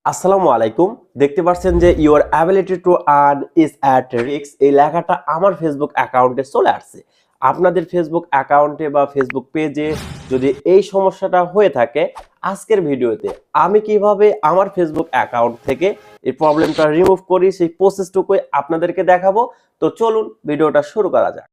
আসসালামু আলাইকুম। দেখতে পাচ্ছেন যে your ability to earn is at risk, এই লেখাটা আমার ফেসবুক অ্যাকাউন্টে চলে আসছে। আপনাদের ফেসবুক অ্যাকাউন্টে বা ফেসবুক পেজে যদি এই সমস্যাটা হয়ে থাকে, আজকের ভিডিওতে আমি কিভাবে আমার ফেসবুক অ্যাকাউন্ট থেকে এই প্রবলেমটা রিমুভ করি সেই প্রসেসটুকুই আপনাদেরকে দেখাবো। তো চলুন ভিডিওটা শুরু করা যাক।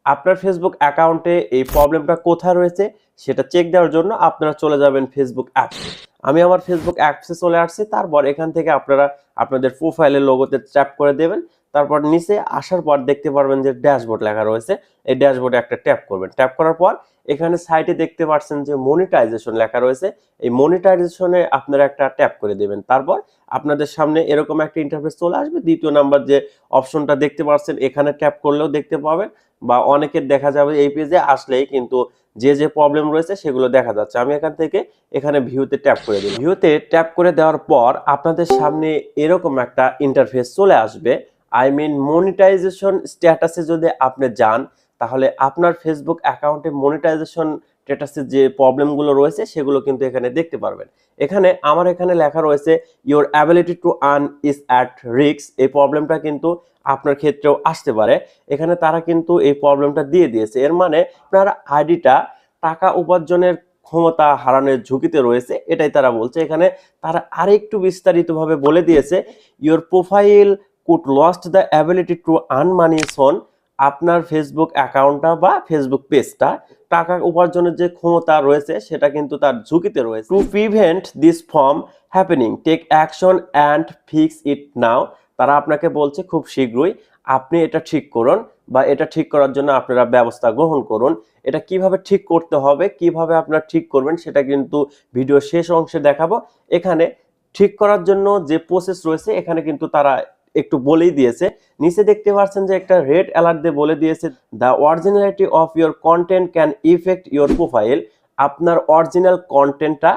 আপনার ফেসবুক অ্যাকাউন্টে এই প্রবলেমটা কোথায় রয়েছে সেটা চেক দেওয়ার জন্য আপনারা চলে যাবেন ফেসবুক অ্যাপসে। আমি আমার ফেসবুক অ্যাপসে চলে আসছি। তারপর এখান থেকে আপনারা আপনাদের প্রোফাইলের লোগোতে ট্যাপ করে দেবেন। তারপর নিচে আসার পর দেখতে পারবেন যে ড্যাশবোর্ড লেখা রয়েছে। এই ড্যাশবোর্ডে একটা ট্যাপ করবেন। ট্যাপ করার পর এখানে সাইটে দেখতে পাচ্ছেন যে মনিটাইজেশন লেখা রয়েছে। এই মনিটাইজেশনে আপনারা একটা ট্যাপ করে দেবেন। তারপর আপনাদের সামনে এরকম একটা ইন্টারফেস চলে আসবে। দ্বিতীয় নাম্বার যে অপশনটা দেখতে পাচ্ছেন এখানে ট্যাপ করলেও দেখতে পাবেন, বা অনেকের দেখা যাবে এই পেজে আসলেই কিন্তু যে প্রবলেম রয়েছে সেগুলো দেখা যাচ্ছে। আমি এখান থেকে এখানে ভিউতে ট্যাপ করে দিই। ভিউতে ট্যাপ করে দেওয়ার পর আপনাদের সামনে এরকম একটা ইন্টারফেস চলে আসবে। আই মিন মনিটাইজেশন স্ট্যাটাসে যদি আপনি যান, তাহলে আপনার ফেসবুক অ্যাকাউন্টে মনিটাইজেশন স্ট্যাটাসে যে প্রবলেমগুলো রয়েছে সেগুলো কিন্তু এখানে দেখতে পারবেন। আমার এখানে লেখা রয়েছে your ability to earn is at risk. এই প্রবলেমটা কিন্তু আপনার ক্ষেত্রেও আসতে পারে। এখানে তারা কিন্তু এই প্রবলেমটা দিয়ে দিয়েছে। এর মানে আপনার আইডিটা টাকা উপার্জনের ক্ষমতা হারানোর ঝুঁকিতে রয়েছে, এটাই তারা বলছে। এখানে তারা আরেকটু বিস্তারিতভাবে বলে দিয়েছে your profile could lost the ability to earn money soon. আপনার ফেসবুক অ্যাকাউন্টটা বা ফেসবুক পেজটা টাকা উপার্জনের যে ক্ষমতা রয়েছে সেটা কিন্তু তার ঝুঁকিতে রয়েছে। To prevent this from happening take action and fix it now. তারা আপনাকে বলছে খুব শীঘ্রই আপনি এটা ঠিক করুন, বা এটা ঠিক করার জন্য আপনারা ব্যবস্থা গ্রহণ করুন। এটা কিভাবে ঠিক করতে হবে, কিভাবে আপনারা ঠিক করবেন সেটা কিন্তু ভিডিও শেষ অংশে দেখাবো। এখানে ঠিক করার জন্য যে প্রসেস রয়েছে এখানে কিন্তু তারা একটু বলেই দিয়েছে। নিচে দেখতে পাচ্ছেন যে একটা রেড অ্যালার্ট দিয়ে বলে দিয়েছে the originality of your content can effect your profile. আপনার অরিজিনাল কন্টেন্টটা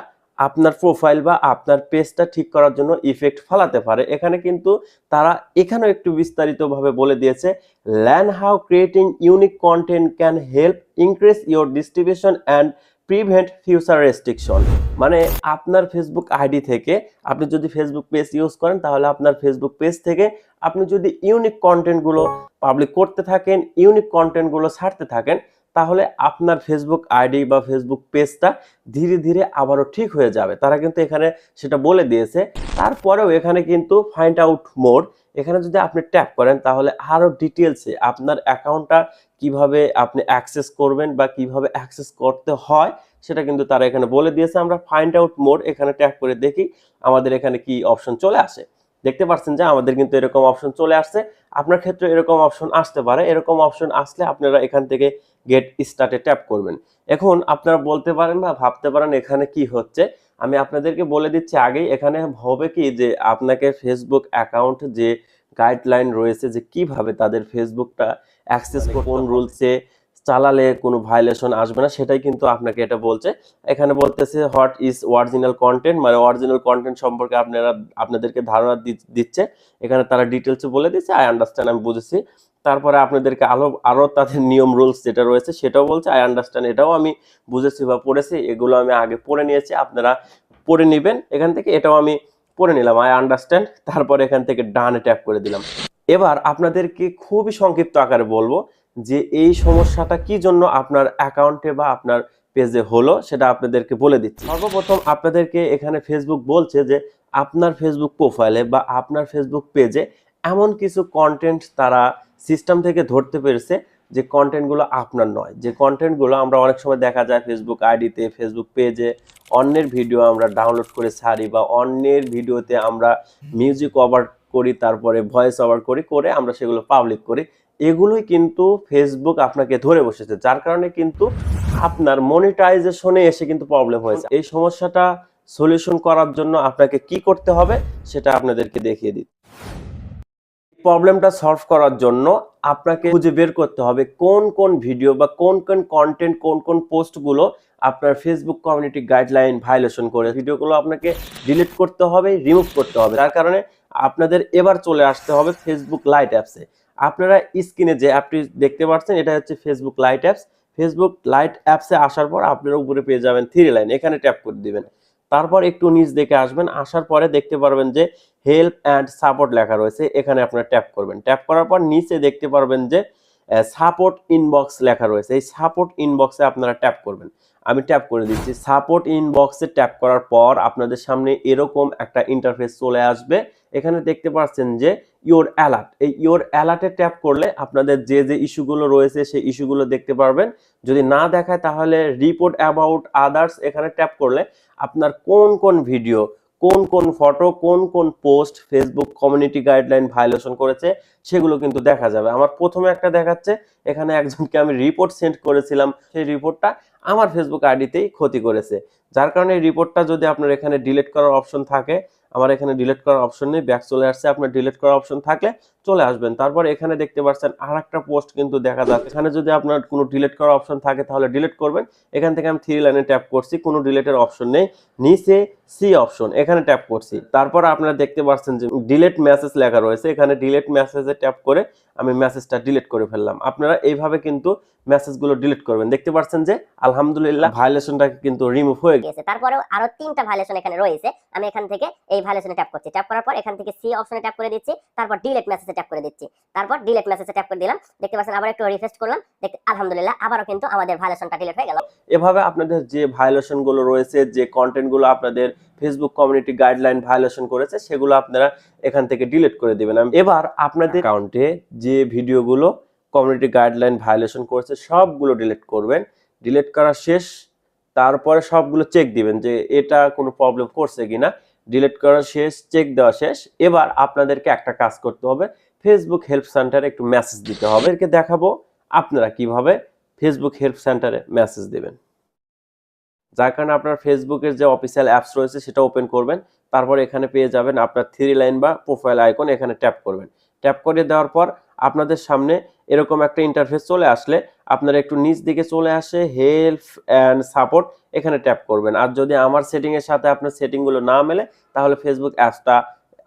আপনার প্রোফাইল বা আপনার পেজটা ঠিক করার জন্য ইফেক্ট ফেলাতে পারে। এখানে কিন্তু তারা এখানেও একটু বিস্তারিতভাবে বলে দিয়েছে learn how creating unique content can help increase your distribution and prevent future restriction. মানে আপনার ফেসবুক আইডি থেকে আপনি যদি ফেসবুক পেজ ইউজ করেন, তাহলে আপনার ফেসবুক পেজ থেকে আপনি যদি ইউনিক কন্টেন্টগুলো পাবলিক করতে থাকেন, ইউনিক কন্টেন্টগুলো ছাড়তে থাকেন, তাহলে আপনার ফেসবুক আইডি বা ফেসবুক পেজটা ধীরে ধীরে আবারও ঠিক হয়ে যাবে। তারা কিন্তু এখানে সেটা বলে দিয়েছে। তারপরেও এখানে কিন্তু ফাইন্ড আউট মোর, এখানে যদি আপনি ট্যাপ করেন তাহলে আরো ডিটেলসে আপনার অ্যাকাউন্টটা কিভাবে আপনি অ্যাক্সেস করবেন বা কিভাবে অ্যাক্সেস করতে হয় সেটা কিন্তু তারা এখানে বলে দিয়েছে। আমরা ফাইন্ড আউট মোর এখানে ট্যাপ করে দেখি আমাদের এখানে কি অপশন চলে আসে। দেখতে পাচ্ছেন যে আমাদের কিন্তু এরকম অপশন চলে আসছে। আপনার ক্ষেত্রে এরকম অপশন আসতে পারে। এরকম অপশন আসলে আপনারা এখান থেকে গেট স্টার্টে ট্যাপ করবেন। এখন আপনারা বলতে পারেন বা ভাবতে পারেন এখানে কি হচ্ছে। আমি আপনাদেরকে বলে দিচ্ছি আগেই। এখানে হবে কি যে আপনাকে ফেসবুক অ্যাকাউন্ট যে গাইডলাইন রয়েছে যে কিভাবে তাদের ফেসবুকটা অ্যাক্সেস কোন রুলসে চালালে কোনো ভায়োলেশন আসবে না, সেটাই কিন্তু আপনাকে এটা বলছে। এখানে বলতেছে হোয়াট ইজ অরিজিনাল কন্টেন্ট, মানে অরিজিনাল কন্টেন্ট সম্পর্কে আপনাদেরকে ধারণা দিচ্ছে। এখানে তারা ডিটেলসে বলে দিচ্ছে আই আন্ডারস্ট্যান্ড, আমি বুঝেছি। তারপরে আপনাদেরকে আরো তাদের নিয়ম রুলস যেটা রয়েছে সেটাও বলছে আই আন্ডারস্ট্যান্ড, এটাও আমি বুঝেছি বা পড়েছি। এগুলো আমি আগে পড়ে নিয়েছি, আপনারা পড়ে নেবেন এখান থেকে। এটাও আমি পড়ে নিলাম আই আন্ডারস্ট্যান্ড। তারপর এখান থেকে ডানে ট্যাপ করে দিলাম। এবার আপনাদেরকে খুবই সংক্ষিপ্ত আকারে বলবো যে এই সমস্যাটা কি জন্য আপনার অ্যাকাউন্টে বা আপনার পেজে হলো সেটা আপনাদেরকে বলে দিচ্ছি। সর্বপ্রথম আপনাদেরকে এখানে ফেসবুক বলছে যে আপনার ফেসবুক প্রোফাইলে বা আপনার ফেসবুক পেজে এমন কিছু কন্টেন্ট তারা সিস্টেম থেকে ধরতে পেরেছে যে কন্টেন্টগুলো আপনার নয়। যে কন্টেন্টগুলো আমরা অনেক সময় দেখা যায় ফেসবুক আইডিতে, ফেসবুক পেজে অন্যের ভিডিও আমরা ডাউনলোড করে ছাড়ি, বা অন্যের ভিডিওতে আমরা মিউজিক ওভার করি, তারপরে ভয়েস ওভার করে আমরা সেগুলো পাবলিক করি। এগুলোই কিন্তু ফেসবুক আপনাকে ধরে বসেছে, যার কারণে কিন্তু আপনার মনিটাইজেশনে এসে কিন্তু প্রবলেম হয়েছে। এই সমস্যাটা সলিউশন করার জন্য আপনাকে কি করতে হবে সেটা আপনাদেরকে দেখিয়ে দিই। প্রবলেমটা সলভ করার জন্য আপনাকে খুঁজে বের করতে হবে কোন কোন ভিডিও বা কোন কোন কন্টেন্ট, কোন কোন পোস্টগুলো আপনার ফেসবুক কমিউনিটি গাইডলাইন ভায়োলেশন করে। ভিডিওগুলো আপনাকে ডিলিট করতে হবে, রিমুভ করতে হবে। তার কারণে আপনাদের এবার চলে আসতে হবে ফেসবুক লাইট অ্যাপসে। আপনারা স্ক্রিনে যে অ্যাপটি দেখতে পাচ্ছেন এটা হচ্ছে Facebook light apps. Facebook light অ্যাপসে আসার পর আপনারা উপরে পেয়ে যাবেন থ্রি লাইন, এখানে ট্যাপ করে দিবেন। তারপর একটু নিচ দিকে আসবেন, আসার পরে দেখতে পারবেন যে হেল্প অ্যান্ড সাপোর্ট লেখা রয়েছে, এখানে আপনারা ট্যাপ করবেন। ট্যাপ করার পর নিচে দেখতে পারবেন যে সাপোর্ট ইনবক্স লেখা রয়েছে, এই সাপোর্ট ইনবক্সে আপনারা ট্যাপ করবেন। আমি ট্যাপ করে দিচ্ছি। সাপোর্ট ইনবক্সে ট্যাপ করার পর আপনাদের সামনে এরকম একটা ইন্টারফেস চলে আসবে। এখানে দেখতে পাচ্ছেন যে ইওর অ্যালার্ট, এই ইওর অ্যালার্টে ট্যাপ করলে আপনাদের যে যে ইস্যুগুলো রয়েছে সেই ইস্যুগুলো দেখতে পারবেন। যদি না দেখায় তাহলে রিপোর্ট অ্যাবাউট আদার্স এখানে ট্যাপ করলে আপনার কোন কোন ভিডিও, কোন কোন ফটো, কোন কোন post Facebook community guideline violation করেছে সেগুলো কিন্তু দেখা যাবে। আমার প্রথমে একটা দেখাচ্ছে, এখানে একজনকে আমি রিপোর্ট সেন্ড করেছিলাম, সেই রিপোর্টটা আমার ফেসবুক আইডিতেই ক্ষতি করেছে। যার কারণে এই রিপোর্টটা যদি আপনার এখানে ডিলিট করার অপশন থাকে, আমার এখানে ডিলিট করার অপশন নেই, ব্যাক চলে আসছে, আপনার ডিলিট করার অপশন থাকলে চলে আসবেন। তারপর এখানে দেখতে পাচ্ছেন আরেকটা পোস্ট কিন্তু দেখা যাচ্ছে, এখানে যদি আপনার কোনো ডিলিট করার অপশন থাকে তাহলে ডিলিট করবেন। এখান থেকে আমি 3 লাইনে ট্যাপ করছি, কোনো ডিলিটের অপশন নেই, নিচে সি অপশন এখানে ট্যাপ করছি। তারপর আপনারা দেখতে পাচ্ছেন যে ডিলিট মেসেজ লেখা রয়েছে, এখানে ডিলিট মেসেজে ট্যাপ করে আমি মেসেজটা ডিলিট করে ফেললাম। আপনারা এইভাবে কিন্তু মেসেজগুলো ডিলিট করবেন। দেখতে পাচ্ছেন যে আলহামদুলিল্লাহ ভায়োলেশনটা কিন্তু রিমুভ হয়ে গেছে। তারপরেও আরো 3টা ভায়োলেশন এখানে রয়েছে, আমি এখান থেকে এই ভায়োলেশনে ট্যাপ করছি। ট্যাপ করার পর এখান থেকে সি অপশনে ট্যাপ করে দিচ্ছি, তারপর ডিলিট মেসেজে ট্যাপ করে দিচ্ছি, তারপর ডিলিট মেসেজে ট্যাপ করে দিলাম। দেখতে পাচ্ছেন আবার একটু রিফ্রেশ করলাম, দেখতে আলহামদুলিল্লাহ আবারও কিন্তু আমাদের ভায়োলেশনটা ডিলিট হয়ে গেল। এভাবে আপনাদের যে ভায়োলেশন গুলো রয়েছে, যে কন্টেন্ট গুলো আপনাদের ফেসবুক কমিউনিটি গাইডলাইন ভায়োলেশন করেছে সেগুলো আপনারা এখান থেকে ডিলিট করে দিবেন। এবার আপনাদের অ্যাকাউন্টে যে ভিডিওগুলো কমিউনিটি গাইডলাইন ভায়োলেশন করেছে সবগুলো ডিলিট করবেন। ডিলিট করা শেষ, তারপরে সবগুলো চেক দিবেন যে এটা কোনো প্রবলেম করছে কিনা। ডিলিট করা শেষ, চেক দেওয়া শেষ। এবার আপনাদেরকে একটা কাজ করতে হবে, ফেসবুক হেল্প সেন্টারে একটু মেসেজ দিতে হবে। এদেরকে দেখাবো আপনারা কিভাবে ফেসবুক হেল্প সেন্টারে মেসেজ দেবেন। যার কারণে আপনার ফেসবুকের যে অফিসিয়াল অ্যাপস রয়েছে সেটা ওপেন করবেন। তারপর এখানে পেয়ে যাবেন আপনার 3 লাইন বা প্রোফাইল আইকন, এখানে ট্যাপ করবেন। ট্যাপ করে দেওয়ার পর আপনাদের সামনে এরকম একটা ইন্টারফেস চলে আসলে আপনারা একটু নিচ দিকে চলে আসে হেল্প অ্যান্ড সাপোর্ট, এখানে ট্যাপ করবেন। আর যদি আমার সেটিং এর সাথে আপনার সেটিংগুলো না মেলে তাহলে ফেসবুক অ্যাপসটা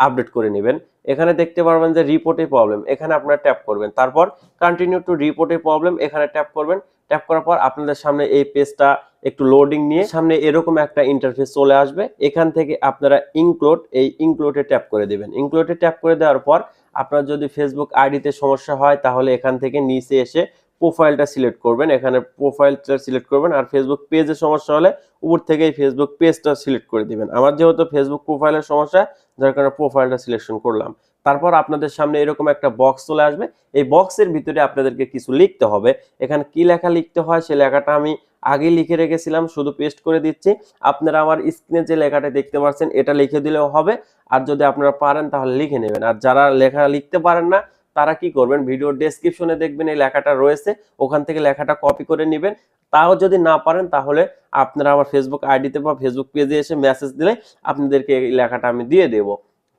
আপডেট করে নেবেন। এখানে দেখতে পারবেন যে রিপোর্টে প্রবলেম, এখানে আপনারা ট্যাপ করবেন। তারপর কন্টিনিউ টু রিপোর্টে প্রবলেম, এখানে ট্যাপ করবেন। ট্যাপ করার পর আপনাদের সামনে এই পেজটা একটু লোডিং নিয়ে সামনে এরকম একটা ইন্টারফেস চলে আসবে। এখান থেকে আপনারা ইনক্লুড, এই ইনক্লুডে ট্যাপ করে দিবেন। ইনক্লুডে ট্যাপ করে দেওয়ার পর আপনার যদি ফেসবুক আইডিতে সমস্যা হয় তাহলে এখান থেকে নিচে এসে প্রোফাইলটা সিলেক্ট করবেন, এখানে প্রোফাইলটা সিলেক্ট করবেন। আর ফেসবুক পেজে সমস্যা হলে উপর থেকেই ফেসবুক পেজটা সিলেক্ট করে দিবেন। আমার যেহেতু ফেসবুক প্রোফাইলের সমস্যা, যার কারণে প্রোফাইলটা সিলেকশন করলাম। তারপর আপনাদের সামনে এরকম একটা বক্স চলে আসবে, এই বক্সের ভিতরে আপনাদেরকে কিছু লিখতে হবে। এখানে কি লেখা লিখতে হয় সেই লেখাটা আমি আগে লিখে রেখেছিলাম, শুধু পেস্ট করে দিচ্ছি। আপনারা আমার স্ক্রিনে যে লেখাটা দেখতে পাচ্ছেন এটা লিখে দিলেও হবে, আর যদি আপনারা পারেন তাহলে লিখে নেবেন। আর যারা লেখা লিখতে পারেন না তারা কি করবেন, ভিডিও ডেসক্রিপশনে দেখবেন এই লেখাটা রয়েছে, ওখান থেকে লেখাটা কপি করে নেবেন। তাও যদি না পারেন তাহলে আপনারা আমার ফেসবুক আইডিতে বা ফেসবুক পেজে এসে মেসেজ দিলে আপনাদেরকে এই লেখাটা আমি দিয়ে দেবো।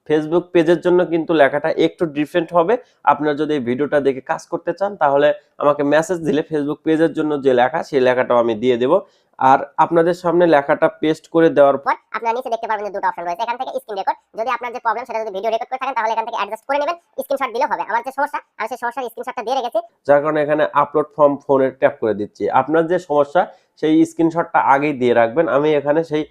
ফেসবুক পেজের জন্য কিন্তু লেখাটা একটু ডিফারেন্ট হবে। আপনারা যদি এই ভিডিওটা দেখে কাজ করতে চান তাহলে আমাকে মেসেজ দিলে ফেসবুক পেজের জন্য যে লেখা সেই লেখাটাও আমি দিয়ে দেব। আর আপনাদের সামনে লেখাটা পেস্ট করে দেওয়ার পর আপনারা নিচে দেখতে পাবেন যে দুটো অপশন রয়েছে, এখান থেকে স্ক্রিন রেকর্ড, যদি আপনার যে প্রবলেম সেটা যদি ভিডিও রেকর্ড করে থাকেন তাহলে এখান থেকে অ্যাডজাস্ট করে নেবেন, স্ক্রিনশট দিলেও হবে। আমার যে সমস্যা আমি সেই সমস্যার স্ক্রিনশটটা দিয়ে রেখেছি, যার কারণে এখানে আপলোড ফ্রম ফোনে ট্যাপ করে দিচ্ছি। আপনার যে সমস্যা সেই স্ক্রিনশটটা আগেই দিয়ে রাখবেন, আমি এখানে সেই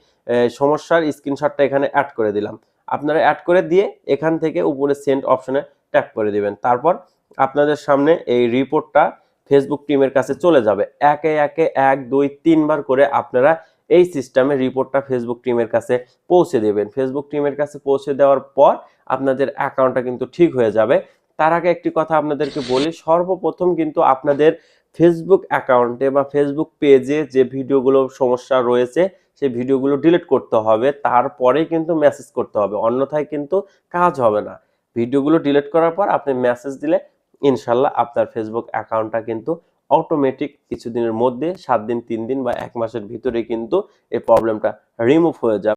সমস্যার স্ক্রিনশটটা এখানে অ্যাড করে দিলাম। আপনারা অ্যাড করে দিয়ে এখান থেকে উপরে সেন্ড অপশনে ট্যাপ করে দিবেন। তারপর আপনাদের সামনে এই রিপোর্টটা ফেসবুক টিমের কাছে চলে যাবে। একে একে 1 2 3 বার করে আপনারা এই সিস্টেমে রিপোর্টটা ফেসবুক টিমের কাছে পৌঁছে দেবেন। ফেসবুক টিমের কাছে পৌঁছে দেওয়ার পর আপনাদের অ্যাকাউন্টটা কিন্তু ঠিক হয়ে যাবে। তার আগে একটি কথা আপনাদেরকে বলি, সর্বপ্রথম কিন্তু আপনাদের ফেসবুক অ্যাকাউন্টে বা ফেসবুক পেজে যে ভিডিওগুলো সমস্যা রয়েছে সেই ভিডিওগুলো ডিলিট করতে হবে, তারপরেই কিন্তু মেসেজ করতে হবে, অন্যথায় কিন্তু কাজ হবে না। ভিডিওগুলো ডিলিট করার পর আপনি মেসেজ দিলে ইনশাল্লাহ আপনার ফেসবুক অ্যাকাউন্টটা কিন্তু অটোমেটিক কিছুদিনের মধ্যে 7 দিন 3 দিন বা 1 মাসের ভিতরে কিন্তু এই প্রবলেমটা রিমুভ হয়ে যাবে।